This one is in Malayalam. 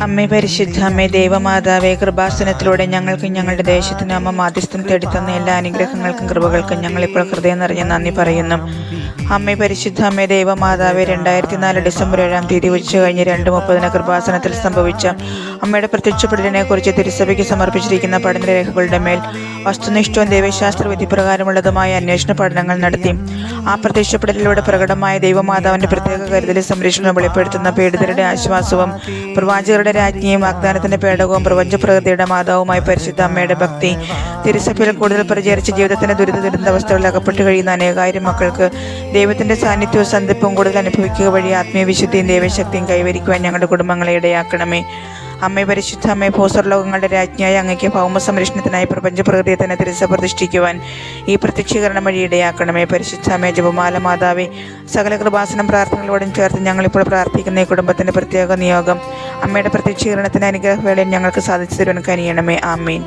അമ്മേ പരിശുദ്ധ അമ്മേ ദൈവമാതാവേ, കൃപാസനത്തിലൂടെ ഞങ്ങൾക്കും ഞങ്ങളുടെ ദേശത്തിനും അമ്മ മാധ്യസ്ഥം തേടിത്തന്ന എല്ലാ അനുഗ്രഹങ്ങൾക്കും കൃപകൾക്കും ഞങ്ങളിപ്പോൾ ഹൃദയം നിറഞ്ഞ നന്ദി പറയുന്നു. അമ്മേ പരിശുദ്ധ അമ്മേ ദൈവമാതാവേ, 2004 ഡിസംബർ 7-ാം തീയതി ഉച്ചകഴിഞ്ഞ് 2:30 കൃപാസനത്തിൽ സംഭവിച്ച അമ്മയുടെ പ്രത്യക്ഷപ്പെടലിനെ കുറിച്ച് തിരുസഭയ്ക്ക് സമർപ്പിച്ചിരിക്കുന്ന പഠനരേഖകളുടെ മേൽ വസ്തുനിഷ്ഠവും ദൈവശാസ്ത്ര വിധിപ്രകാരമുള്ളതുമായ അന്വേഷണ പഠനങ്ങൾ നടത്തി. ആ പ്രത്യക്ഷപ്പെടലിലൂടെ പ്രകടമായ ദൈവമാതാവിന്റെ പ്രത്യേക കരുതലും സംരക്ഷണവും വെളിപ്പെടുത്തുന്ന പീഡിതരുടെ ആശ്വാസവും പ്രവാചകരുടെ രാജ്ഞിയും വാഗ്ദാനത്തിന്റെ പേടകവും പ്രപഞ്ച പ്രകൃതിയുടെ മാതാവുമായി പരിശുദ്ധ അമ്മയുടെ ഭക്തി തിരുസഭയിൽ കൂടുതൽ പ്രചരിച്ച ജീവിതത്തിന്റെ ദുരിതാവസ്ഥകളിൽ അകപ്പെട്ടു കഴിയുന്ന അനേകായിരം മക്കൾക്ക് ദൈവത്തിന്റെ സാന്നിധ്യവും സന്ധിപ്പും കൂടുതൽ അനുഭവിക്കുക വഴി ആത്മീയ വിശുദ്ധിയും ദൈവശക്തിയും കൈവരിക്കുവാൻ ഞങ്ങളുടെ കുടുംബങ്ങളെ ഇടയാക്കണമേ. അമ്മേ പരിശുദ്ധ അമ്മേ, ഭൂസ്വർലോകങ്ങളുടെ രാജ്ഞിയായ അങ്ങയ്ക്ക് ഭൗമ സംരക്ഷണത്തിനായി പ്രപഞ്ച പ്രകൃതിയെ തന്നെ തിരുസഭ പ്രതിഷ്ഠിക്കുവാൻ ഈ പ്രത്യക്ഷീകരണം വഴി ഇടയാക്കണമേ. പരിശുദ്ധ അമ്മേ, ജപമാല മാതാവേ, സകല കൃപാസനം പ്രാർത്ഥനകളോടും ചേർത്ത് ഞങ്ങളിപ്പോൾ പ്രാർത്ഥിക്കുന്ന ഈ കുടുംബത്തിന്റെ പ്രത്യേക നിയോഗം അമ്മയുടെ പ്രത്യക്ഷീകരണത്തിന് അനുഗ്രഹവേളയിൽ ഞങ്ങൾക്ക് സാധിച്ചു തരുവാൻ കനിയണമേ. ആമീൻ.